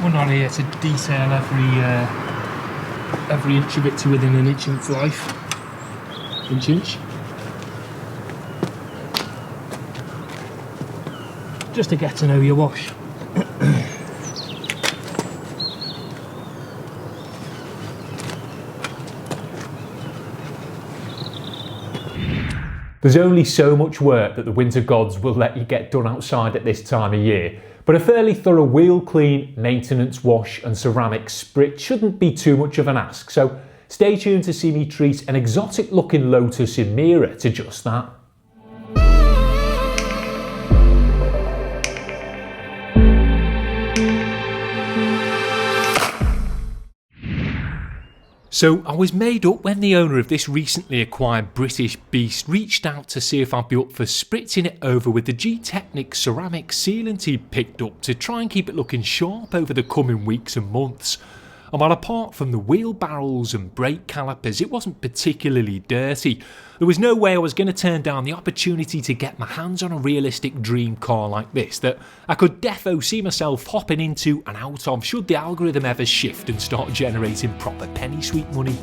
We're not here to detail every inch of it to within an inch of its life. Inch. Just to get to know your wash. There's only so much work that the winter gods will let you get done outside at this time of year, but a fairly thorough wheel clean, maintenance wash and ceramic sprit shouldn't be too much of an ask, so stay tuned to see me treat an exotic looking Lotus Emira to just that. So I was made up when the owner of this recently acquired British beast reached out to see if I'd be up for spritzing it over with the Gtechhniq ceramic sealant he'd picked up to try and keep it looking sharp over the coming weeks and months. And while apart from the wheel barrels and brake calipers it wasn't particularly dirty, there was no way I was going to turn down the opportunity to get my hands on a realistic dream car like this that I could defo see myself hopping into and out of should the algorithm ever shift and start generating proper penny sweet money.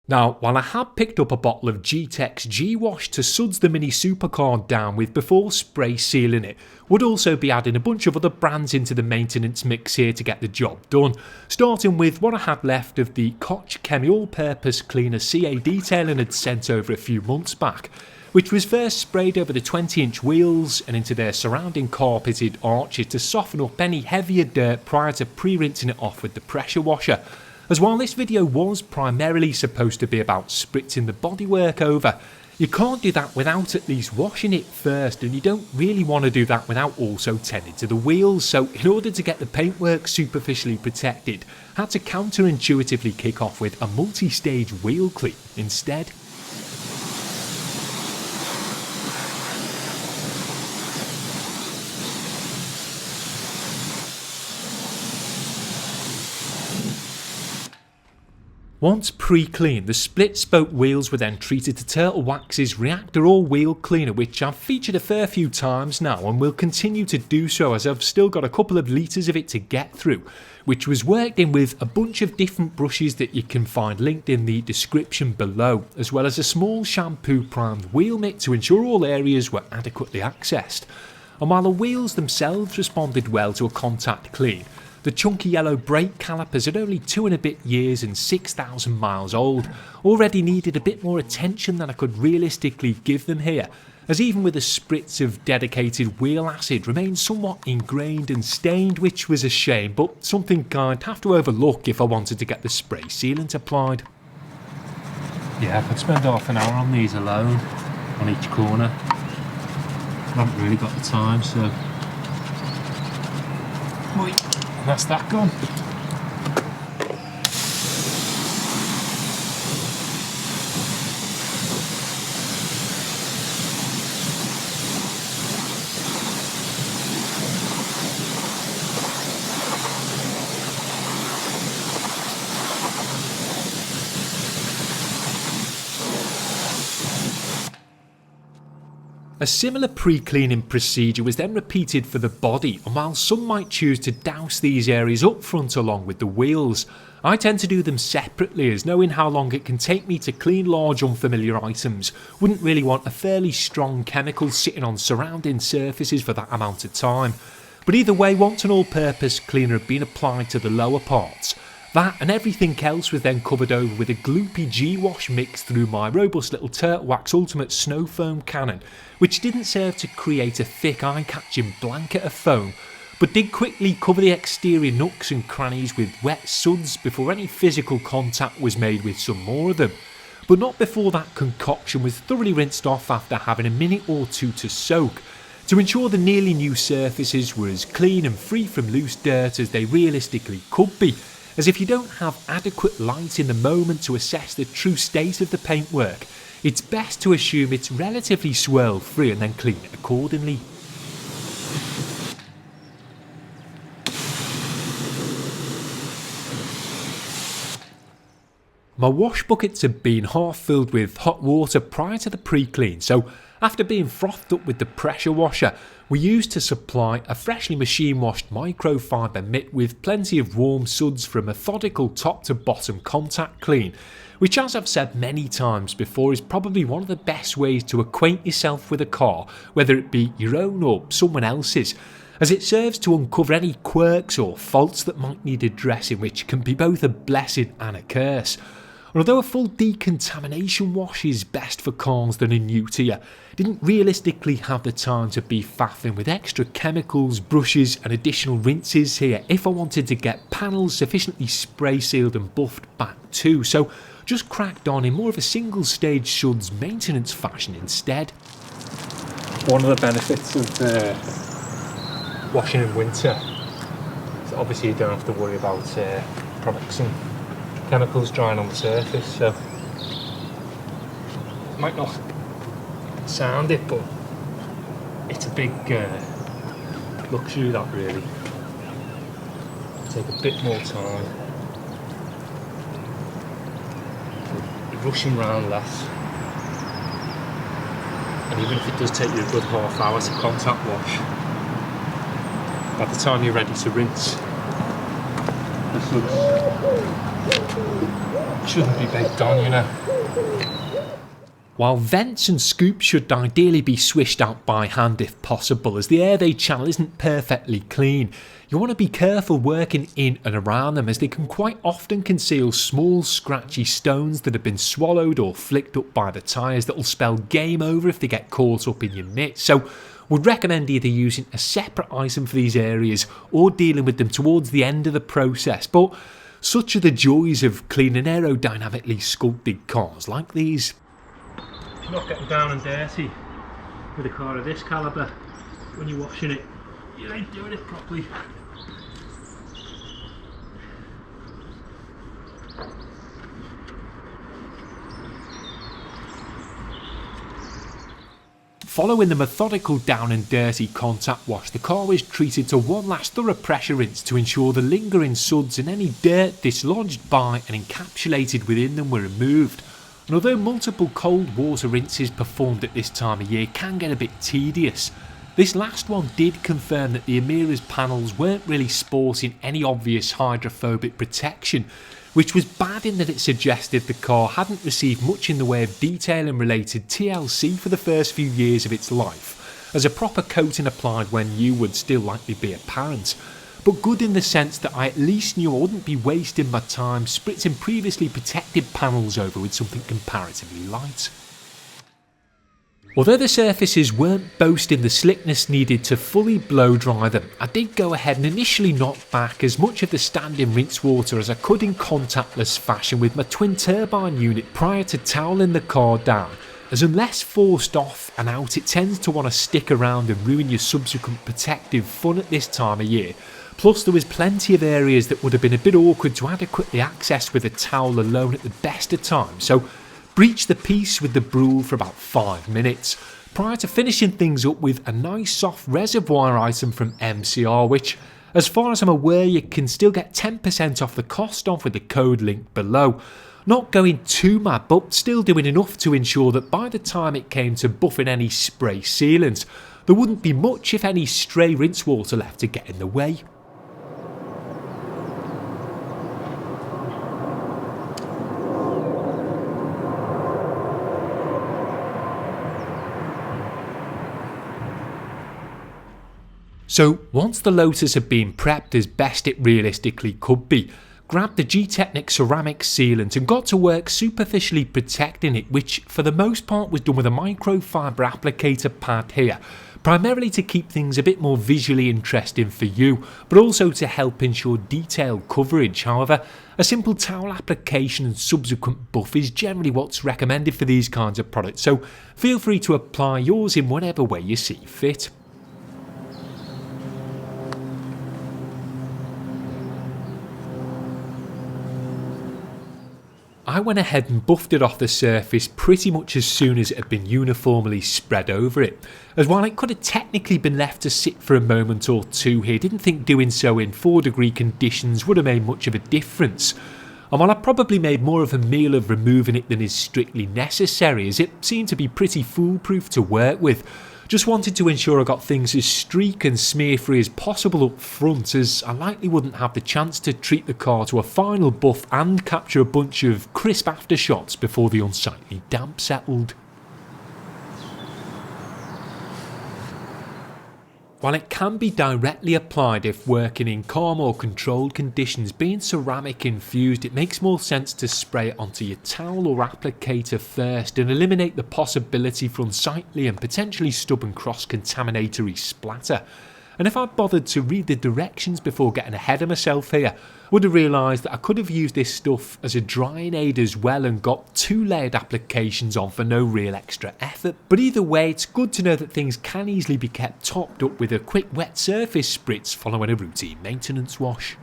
Now, while I had picked up a bottle of Gtechniq G Wash to suds the mini supercar down with before spray sealing it, would also be adding a bunch of other brands into the maintenance mix here to get the job done, starting with what I had left of the Gtechhniq all-purpose cleaner CA detailing had sent over a few months back, which was first sprayed over the 20-inch wheels and into their surrounding carpeted arches to soften up any heavier dirt prior to pre-rinsing it off with the pressure washer. As while this video was primarily supposed to be about spritzing the bodywork over, you can't do that without at least washing it first, and you don't really want to do that without also tending to the wheels, so in order to get the paintwork superficially protected, I had to counterintuitively kick off with a multi-stage wheel clean instead. Once pre-cleaned, the split spoke wheels were then treated to Turtle Wax's Reactor all-wheel cleaner, which I've featured a fair few times now and will continue to do so as I've still got a couple of litres of it to get through, which was worked in with a bunch of different brushes that you can find linked in the description below, as well as a small shampoo primed wheel mitt to ensure all areas were adequately accessed. And while the wheels themselves responded well to a contact clean, the chunky yellow brake calipers, at only 2 and a bit years and 6,000 miles old, already needed a bit more attention than I could realistically give them here, as even with a spritz of dedicated wheel acid remained somewhat ingrained and stained, which was a shame, but something I'd have to overlook if I wanted to get the spray sealant applied. Yeah, I could spend half an hour on these alone, on each corner. I haven't really got the time, so... That's that gone. A similar pre-cleaning procedure was then repeated for the body, and while some might choose to douse these areas up front along with the wheels, I tend to do them separately, as knowing how long it can take me to clean large unfamiliar items wouldn't really want a fairly strong chemical sitting on surrounding surfaces for that amount of time. But either way, once an all-purpose cleaner had been applied to the lower parts, that and everything else was then covered over with a gloopy G-Wash mixed through my robust little Turtle Wax Ultimate Snow Foam Cannon, which didn't serve to create a thick eye-catching blanket of foam, but did quickly cover the exterior nooks and crannies with wet suds before any physical contact was made with some more of them. but not before that concoction was thoroughly rinsed off after having a minute or two to soak, to ensure the nearly new surfaces were as clean and free from loose dirt as they realistically could be, as if you don't have adequate light in the moment to assess the true state of the paintwork, it's best to assume it's relatively swirl free and then clean it accordingly. My wash buckets had been half filled with hot water prior to the pre-clean, so after being frothed up with the pressure washer, we used to supply a freshly machine washed microfibre mitt with plenty of warm suds for a methodical top to bottom contact clean, which, as I've said many times before, is probably one of the best ways to acquaint yourself with a car, whether it be your own or someone else's, as it serves to uncover any quirks or faults that might need addressing, which can be both a blessing and a curse. Although a full decontamination wash is best for cars that are new to you, didn't realistically have the time to be faffing with extra chemicals, brushes and additional rinses here if I wanted to get panels sufficiently spray sealed and buffed back too, so just cracked on in more of a single stage suds maintenance fashion instead. One of the benefits of washing in winter is obviously you don't have to worry about products and chemicals drying on the surface, so it might not sound it, but it's a big luxury that really. Take a bit more time, you're rushing around less, and even if it does take you a good half hour to contact wash, by the time you're ready to rinse, the suds shouldn't be baked on, you know. While vents and scoops should ideally be swished out by hand if possible, as the air they channel isn't perfectly clean, you want to be careful working in and around them, as they can quite often conceal small scratchy stones that have been swallowed or flicked up by the tyres that will spell game over if they get caught up in your mitt. So would recommend either using a separate item for these areas or dealing with them towards the end of the process, but such are the joys of cleaning aerodynamically sculpted cars like these. If you're not getting down and dirty with a car of this calibre, when you're washing it, you ain't doing it properly. Following the methodical down and dirty contact wash, the car was treated to one last thorough pressure rinse to ensure the lingering suds and any dirt dislodged by and encapsulated within them were removed. And although multiple cold water rinses performed at this time of year can get a bit tedious, this last one did confirm that the Emira's panels weren't really sporting any obvious hydrophobic protection, which was bad in that it suggested the car hadn't received much in the way of detail and related TLC for the first few years of its life, as a proper coating applied when new would still likely be apparent, but good in the sense that I at least knew I wouldn't be wasting my time spritzing previously protected panels over with something comparatively light. Although the surfaces weren't boasting the slickness needed to fully blow dry them, I did go ahead and initially knock back as much of the standing rinse water as I could in contactless fashion with my twin turbine unit prior to toweling the car down, as unless forced off and out it tends to want to stick around and ruin your subsequent protective fun at this time of year. Plus there was plenty of areas that would have been a bit awkward to adequately access with a towel alone at the best of times, so breached the piece with the Bruhl for about 5 minutes, prior to finishing things up with a nice soft reservoir item from MCR, which, as far as I'm aware, you can still get 10% off the cost of with the code linked below. Not going too mad, but still doing enough to ensure that by the time it came to buffing any spray sealant, there wouldn't be much if any stray rinse water left to get in the way. So once the Lotus had been prepped as best it realistically could be, grabbed the Gtechniq ceramic sealant and got to work superficially protecting it, which for the most part was done with a microfibre applicator pad here, primarily to keep things a bit more visually interesting for you, but also to help ensure detailed coverage. However, a simple towel application and subsequent buff is generally what's recommended for these kinds of products, so feel free to apply yours in whatever way you see fit. I went ahead and buffed it off the surface pretty much as soon as it had been uniformly spread over it, as while it could have technically been left to sit for a moment or two here, didn't think doing so in 4-degree conditions would have made much of a difference. And while I probably made more of a meal of removing it than is strictly necessary, as it seemed to be pretty foolproof to work with, just wanted to ensure I got things as streak and smear free as possible up front, as I likely wouldn't have the chance to treat the car to a final buff and capture a bunch of crisp aftershots before the unsightly damp settled. While it can be directly applied if working in calm or controlled conditions, being ceramic infused, it makes more sense to spray it onto your towel or applicator first and eliminate the possibility for unsightly and potentially stubborn cross-contaminatory splatter. And if I bothered to read the directions before getting ahead of myself here, I would have realised that I could have used this stuff as a drying aid as well and got 2 layered applications on for no real extra effort. But either way, it's good to know that things can easily be kept topped up with a quick wet surface spritz following a routine maintenance wash.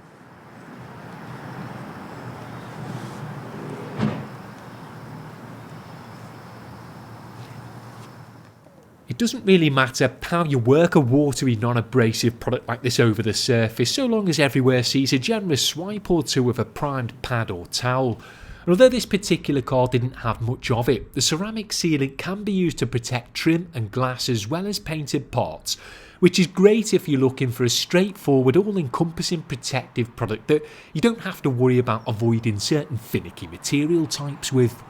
It doesn't really matter how you work a watery non-abrasive product like this over the surface, so long as everywhere sees a generous swipe or two of a primed pad or towel. And although this particular car didn't have much of it, the ceramic sealant can be used to protect trim and glass as well as painted parts, which is great if you're looking for a straightforward, all-encompassing protective product that you don't have to worry about avoiding certain finicky material types with.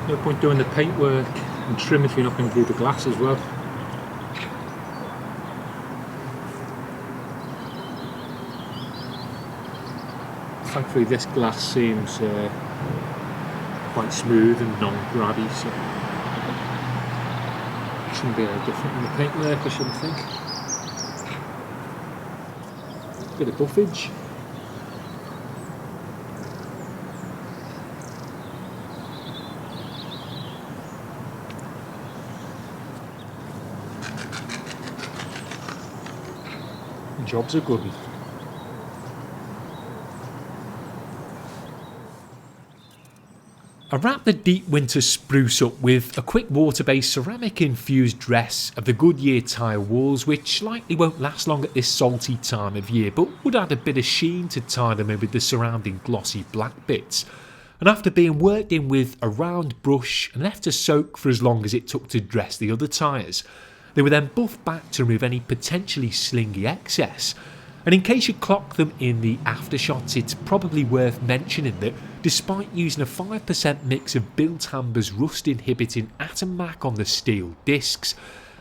No point doing the paintwork and trim if you're not going to do the glass as well. Thankfully this glass seems quite smooth and non-grabby, so it shouldn't be any different in the paintwork, I shouldn't think. Bit of buffage. Job's a good one. I wrapped the deep winter spruce up with a quick water-based ceramic infused dress of the Goodyear tyre walls, which likely won't last long at this salty time of year, but would add a bit of sheen to tie them in with the surrounding glossy black bits. And after being worked in with a round brush and left to soak for as long as it took to dress the other tyres, they were then buffed back to remove any potentially slingy excess. And in case you clock them in the aftershots, it's probably worth mentioning that despite using a 5% mix of Bilt Hamber's rust inhibiting Atom Mac on the steel discs,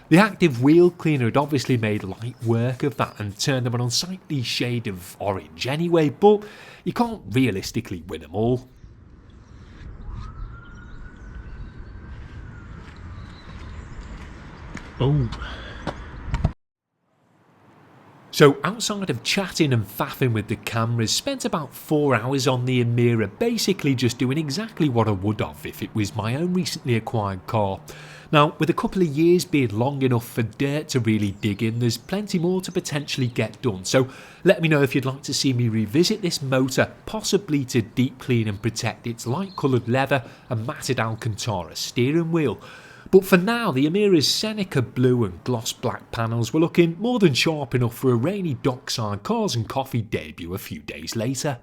the active wheel cleaner had obviously made light work of that and turned them an unsightly shade of orange anyway, but you can't realistically win them all. Oh. So outside of chatting and faffing with the cameras, spent about 4 hours on the Emira, basically just doing exactly what I would have if it was my own recently acquired car. Now, with a couple of years being long enough for dirt to really dig in, there's plenty more to potentially get done, so let me know if you'd like to see me revisit this motor, possibly to deep clean and protect its light coloured leather and matted Alcantara steering wheel. But for now, the Emira's Seneca blue and gloss black panels were looking more than sharp enough for a rainy dockside cars and coffee debut a few days later.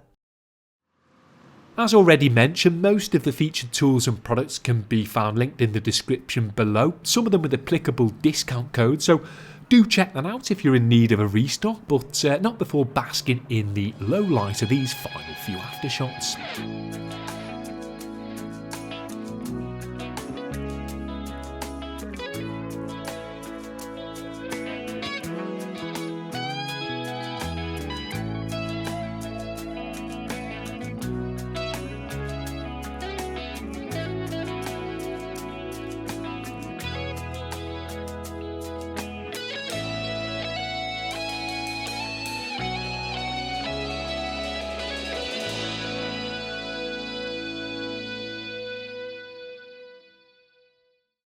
As already mentioned, most of the featured tools and products can be found linked in the description below, some of them with applicable discount codes, so Do check that out if you're in need of a restock, but not before basking in the low light of these final few aftershots.